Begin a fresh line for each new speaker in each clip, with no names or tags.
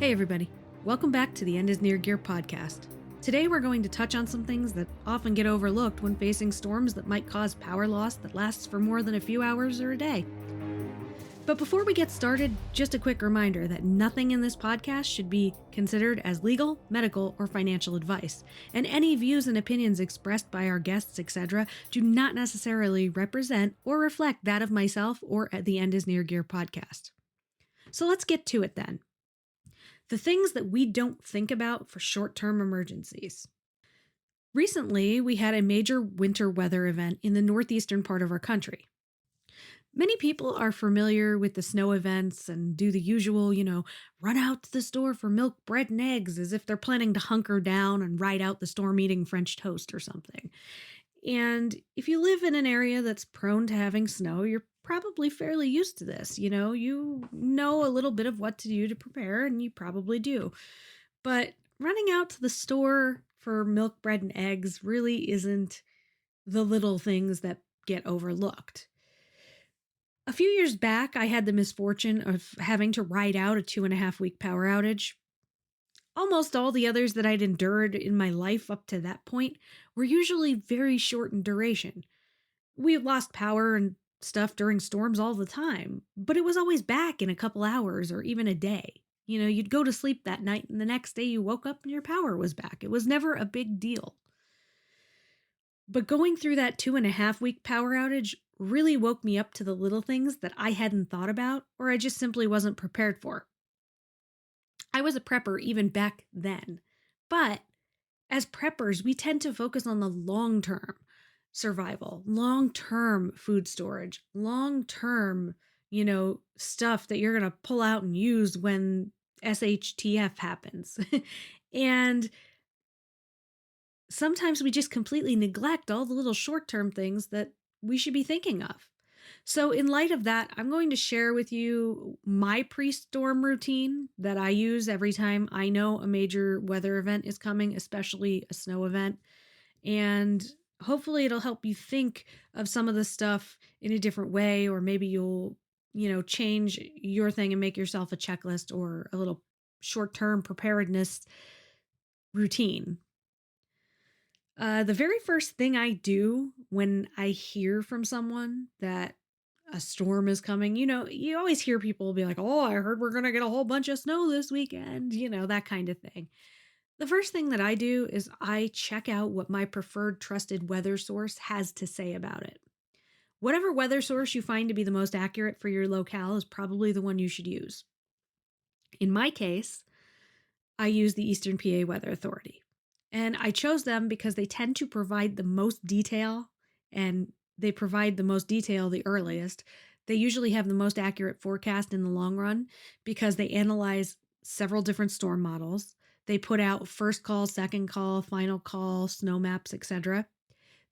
Hey everybody, welcome back to the End is Near Gear podcast. Today we're going to touch on some things that often get overlooked when facing storms that might cause power loss that lasts for more than a few hours or a day. But before we get started, just a quick reminder that nothing in this podcast should be considered as legal, medical, or financial advice, and any views and opinions expressed by our guests, etc., do not necessarily represent or reflect that of myself or the End is Near Gear podcast. So let's get to it then. The things that we don't think about for short-term emergencies. Recently, we had a major winter weather event in the northeastern part of our country. Many people are familiar with the snow events and do the usual, run out to the store for milk, bread, and eggs as if they're planning to hunker down and ride out the storm eating French toast or something. And if you live in an area that's prone to having snow, you're probably fairly used to this. You know a little bit of what to do to prepare, and you probably do. But running out to the store for milk, bread, and eggs really isn't the little things that get overlooked. A few years back, I had the misfortune of having to ride out a 2.5-week power outage. Almost all the others that I'd endured in my life up to that point were usually very short in duration. We lost power and stuff during storms all the time, but it was always back in a couple hours or even a day. You'd go to sleep that night and the next day you woke up and your power was back. It was never a big deal. But going through that 2.5-week power outage really woke me up to the little things that I hadn't thought about or I just simply wasn't prepared for. I was a prepper even back then, but as preppers, we tend to focus on the long-term survival, long-term food storage, long-term, stuff that you're going to pull out and use when SHTF happens. And sometimes we just completely neglect all the little short-term things that we should be thinking of. So in light of that, I'm going to share with you my pre-storm routine that I use every time I know a major weather event is coming, especially a snow event. And hopefully it'll help you think of some of the stuff in a different way, or maybe you'll, change your thing and make yourself a checklist or a little short-term preparedness routine. The very first thing I do when I hear from someone that a storm is coming, you always hear people be like, oh, I heard we're going to get a whole bunch of snow this weekend, that kind of thing. The first thing that I do is I check out what my preferred trusted weather source has to say about it. Whatever weather source you find to be the most accurate for your locale is probably the one you should use. In my case, I use the Eastern PA Weather Authority. And I chose them because they tend to provide the most detail, and they provide the most detail the earliest. They usually have the most accurate forecast in the long run because they analyze several different storm models. They put out first call, second call, final call, snow maps, etc.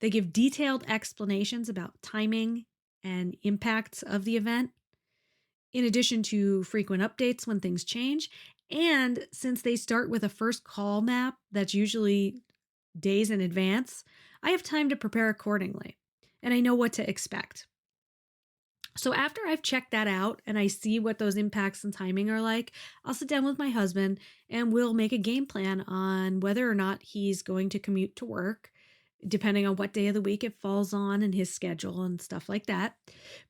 They give detailed explanations about timing and impacts of the event, in addition to frequent updates when things change. And since they start with a first call map that's usually days in advance, I have time to prepare accordingly, and I know what to expect. So after I've checked that out and I see what those impacts and timing are like, I'll sit down with my husband and we'll make a game plan on whether or not he's going to commute to work, depending on what day of the week it falls on and his schedule and stuff like that.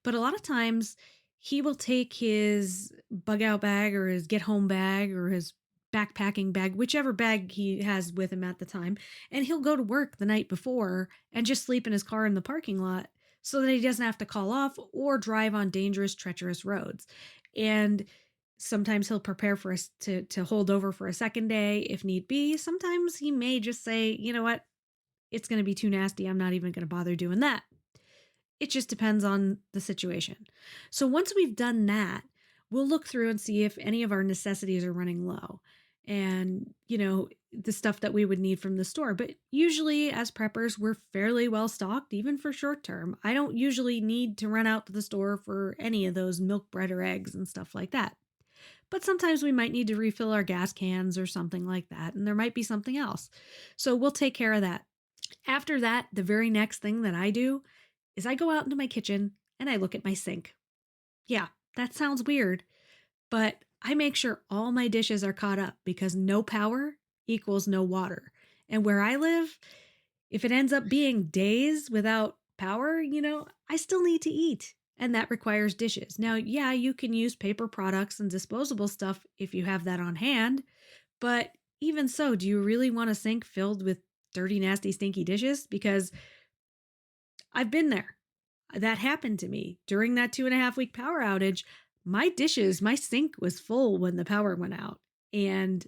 But a lot of times he will take his bug out bag or his get home bag or his backpacking bag, whichever bag he has with him at the time, and he'll go to work the night before and just sleep in his car in the parking lot so that he doesn't have to call off or drive on dangerous, treacherous roads. And sometimes he'll prepare for us to hold over for a second day if need be. Sometimes he may just say, you know what, it's going to be too nasty. I'm not even going to bother doing that. It just depends on the situation. So once we've done that, we'll look through and see if any of our necessities are running low and, the stuff that we would need from the store. But usually as preppers, we're fairly well stocked, even for short term. I don't usually need to run out to the store for any of those milk, bread, or eggs and stuff like that. But sometimes we might need to refill our gas cans or something like that, and there might be something else. So we'll take care of that. After that, the very next thing that I do is I go out into my kitchen and I look at my sink. Yeah, that sounds weird, but I make sure all my dishes are caught up because no power equals no water. And where I live, if it ends up being days without power, I still need to eat. And that requires dishes. Now, yeah, you can use paper products and disposable stuff if you have that on hand. But even so, do you really want a sink filled with dirty, nasty, stinky dishes? Because I've been there. That happened to me during that 2.5 week power outage. My sink was full when the power went out. And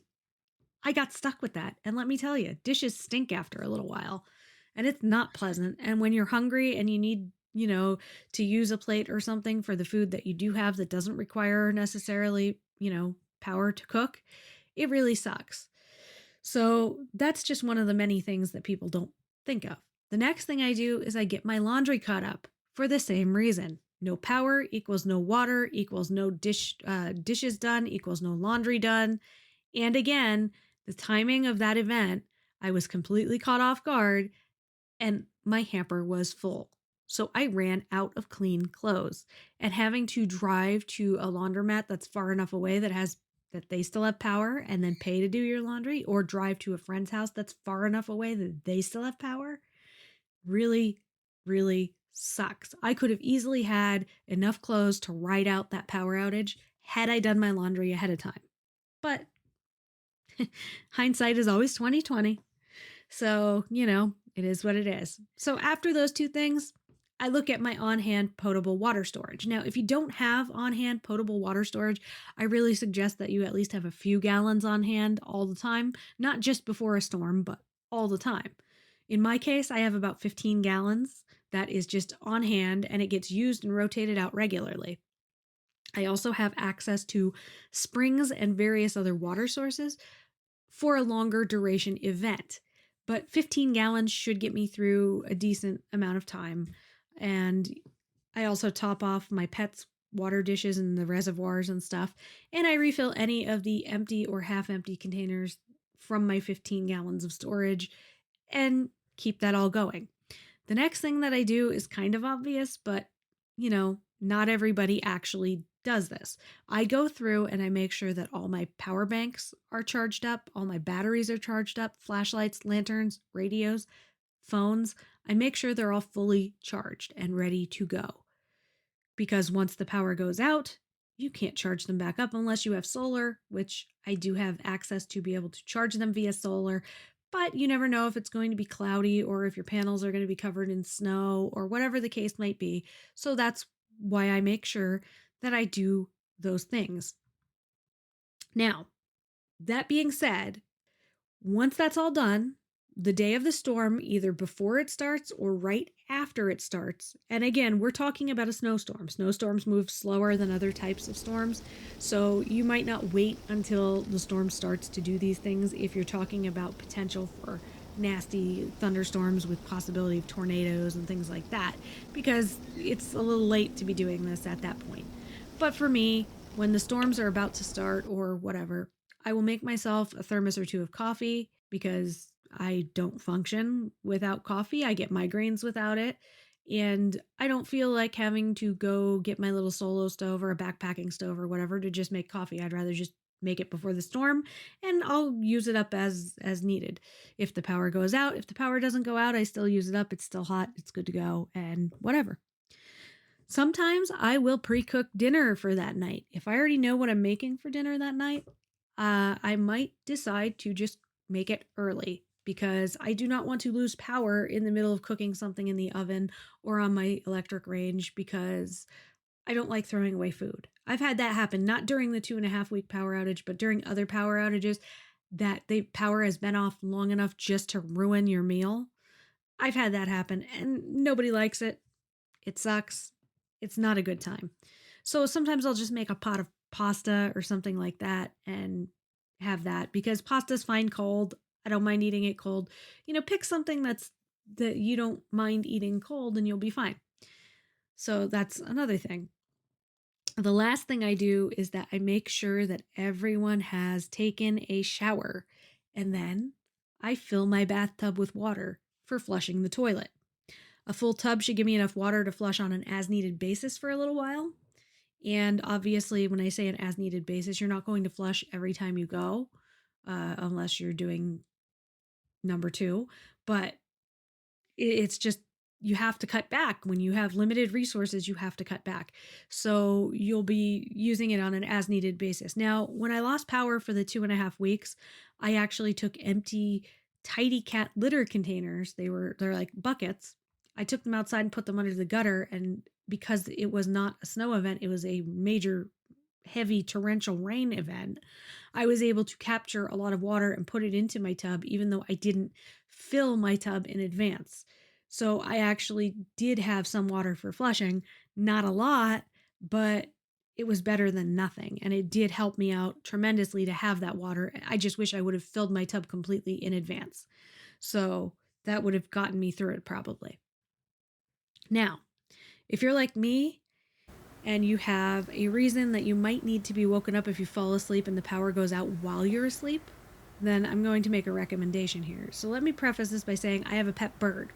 I got stuck with that. And let me tell you, dishes stink after a little while. And it's not pleasant. And when you're hungry and you need, to use a plate or something for the food that you do have that doesn't require necessarily, power to cook, it really sucks. So that's just one of the many things that people don't think of. The next thing I do is I get my laundry caught up for the same reason. No power equals no water equals no dishes done equals no laundry done. And again, the timing of that event, I was completely caught off guard and my hamper was full. So I ran out of clean clothes and having to drive to a laundromat that's far enough away that they still have power and then pay to do your laundry, or drive to a friend's house that's far enough away that they still have power really, really sucks. I could have easily had enough clothes to ride out that power outage had I done my laundry ahead of time. But hindsight is always 2020. So, it is what it is. So after those two things, I look at my on-hand potable water storage. Now, if you don't have on-hand potable water storage, I really suggest that you at least have a few gallons on hand all the time, not just before a storm, but all the time. In my case, I have about 15 gallons that is just on hand and it gets used and rotated out regularly. I also have access to springs and various other water sources for a longer duration event. But 15 gallons should get me through a decent amount of time. And I also top off my pets' water dishes and the reservoirs and stuff. And I refill any of the empty or half empty containers from my 15 gallons of storage and keep that all going. The next thing that I do is kind of obvious, but not everybody actually does this. I go through and I make sure that all my power banks are charged up, all my batteries are charged up, flashlights, lanterns, radios, phones. I make sure they're all fully charged and ready to go. Because once the power goes out, you can't charge them back up unless you have solar, which I do have access to be able to charge them via solar. But you never know if it's going to be cloudy or if your panels are going to be covered in snow or whatever the case might be. So that's why I make sure that I do those things. Now, that being said, once that's all done, the day of the storm, either before it starts or right after it starts, and again, we're talking about a snowstorm. Snowstorms move slower than other types of storms, so you might not wait until the storm starts to do these things if you're talking about potential for nasty thunderstorms with possibility of tornadoes and things like that, because it's a little late to be doing this at that point. But for me, when the storms are about to start or whatever, I will make myself a thermos or two of coffee because I don't function without coffee. I get migraines without it. And I don't feel like having to go get my little solo stove or a backpacking stove or whatever to just make coffee. I'd rather just make it before the storm and I'll use it up as needed. If the power goes out, if the power doesn't go out, I still use it up. It's still hot. It's good to go and whatever. Sometimes I will pre-cook dinner for that night. If I already know what I'm making for dinner that night, I might decide to just make it early because I do not want to lose power in the middle of cooking something in the oven or on my electric range because I don't like throwing away food. I've had that happen, not during the 2.5 week power outage, but during other power outages that the power has been off long enough just to ruin your meal. I've had that happen and nobody likes it. It sucks. It's not a good time. So sometimes I'll just make a pot of pasta or something like that and have that because pasta's fine cold. I don't mind eating it cold. Pick something that you don't mind eating cold and you'll be fine. So that's another thing. The last thing I do is that I make sure that everyone has taken a shower and then I fill my bathtub with water for flushing the toilet. A full tub should give me enough water to flush on an as needed basis for a little while. And obviously, when I say an as needed basis, you're not going to flush every time you go, unless you're doing number two. But it's just, you have to cut back. When you have limited resources, you have to cut back. So you'll be using it on an as needed basis. Now, when I lost power for the 2.5 weeks, I actually took empty tidy cat litter containers. They're like buckets. I took them outside and put them under the gutter. And because it was not a snow event, it was a major heavy torrential rain event, I was able to capture a lot of water and put it into my tub, even though I didn't fill my tub in advance. So I actually did have some water for flushing, not a lot, but it was better than nothing. And it did help me out tremendously to have that water. I just wish I would have filled my tub completely in advance. So that would have gotten me through it probably. Now, if you're like me and you have a reason that you might need to be woken up if you fall asleep and the power goes out while you're asleep, then I'm going to make a recommendation here. So let me preface this by saying I have a pet bird.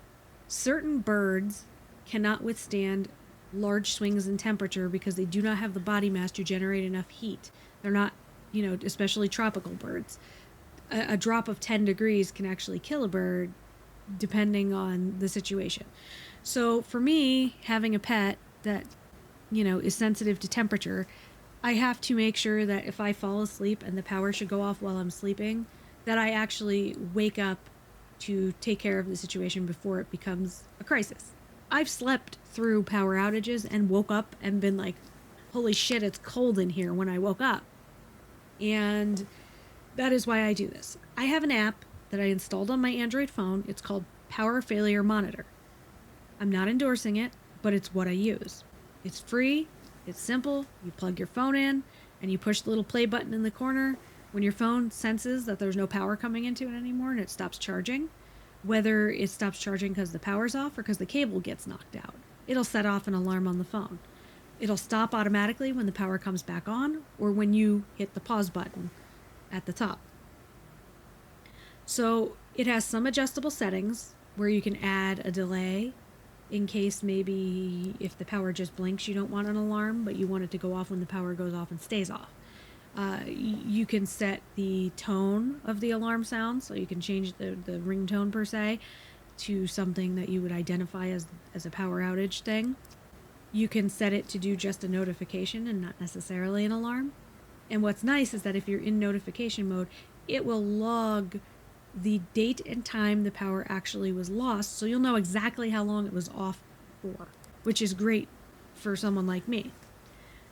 Certain birds cannot withstand large swings in temperature because they do not have the body mass to generate enough heat. They're not, especially tropical birds. A drop of 10 degrees can actually kill a bird depending on the situation. So for me, having a pet that, is sensitive to temperature, I have to make sure that if I fall asleep and the power should go off while I'm sleeping, that I actually wake up to take care of the situation before it becomes a crisis. I've slept through power outages and woke up and been like, holy shit, it's cold in here when I woke up. And that is why I do this. I have an app that I installed on my Android phone. It's called Power Failure Monitor. I'm not endorsing it, but it's what I use. It's free, it's simple. You plug your phone in and you push the little play button in the corner. When your phone senses that there's no power coming into it anymore and it stops charging, whether it stops charging because the power's off or because the cable gets knocked out, it'll set off an alarm on the phone. It'll stop automatically when the power comes back on or when you hit the pause button at the top. So it has some adjustable settings where you can add a delay in case maybe if the power just blinks, you don't want an alarm, but you want it to go off when the power goes off and stays off. You can set the tone of the alarm sound, so you can change the ringtone per se to something that you would identify as a power outage thing. You can set it to do just a notification and not necessarily an alarm. And what's nice is that if you're in notification mode, it will log the date and time the power actually was lost, so you'll know exactly how long it was off for, which is great for someone like me.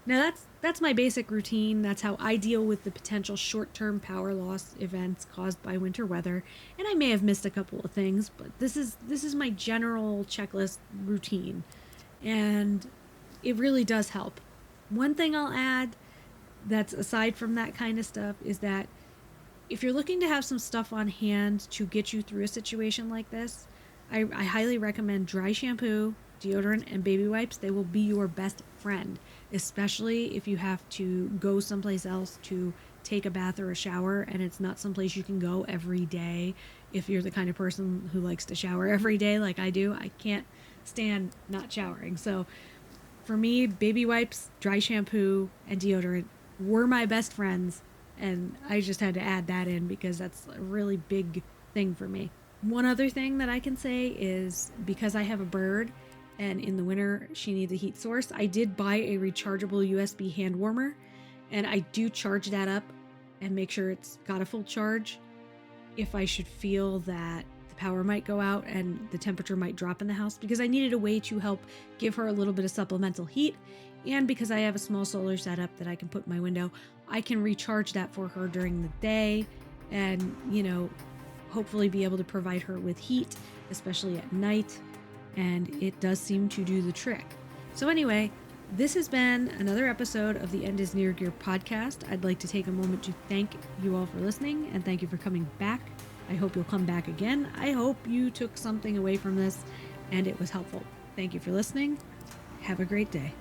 Now that's my basic routine. That's how I deal with the potential short-term power loss events caused by winter weather. And I may have missed a couple of things, but this is my general checklist routine. And it really does help. One thing I'll add that's aside from that kind of stuff is that if you're looking to have some stuff on hand to get you through a situation like this, I highly recommend dry shampoo, deodorant, and baby wipes. They will be your best friend, especially if you have to go someplace else to take a bath or a shower and it's not someplace you can go every day. If you're the kind of person who likes to shower every day like I do, I can't stand not showering. So for me, baby wipes, dry shampoo, and deodorant were my best friends. And I just had to add that in because that's a really big thing for me. One other thing that I can say is because I have a bird and in the winter she needs a heat source, I did buy a rechargeable USB hand warmer and I do charge that up and make sure it's got a full charge if I should feel that the power might go out and the temperature might drop in the house, because I needed a way to help give her a little bit of supplemental heat. And because I have a small solar setup that I can put in my window, I can recharge that for her during the day and, hopefully be able to provide her with heat, especially at night. And it does seem to do the trick. So anyway, this has been another episode of the End is Near Gear podcast. I'd like to take a moment to thank you all for listening and thank you for coming back. I hope you'll come back again. I hope you took something away from this and it was helpful. Thank you for listening. Have a great day.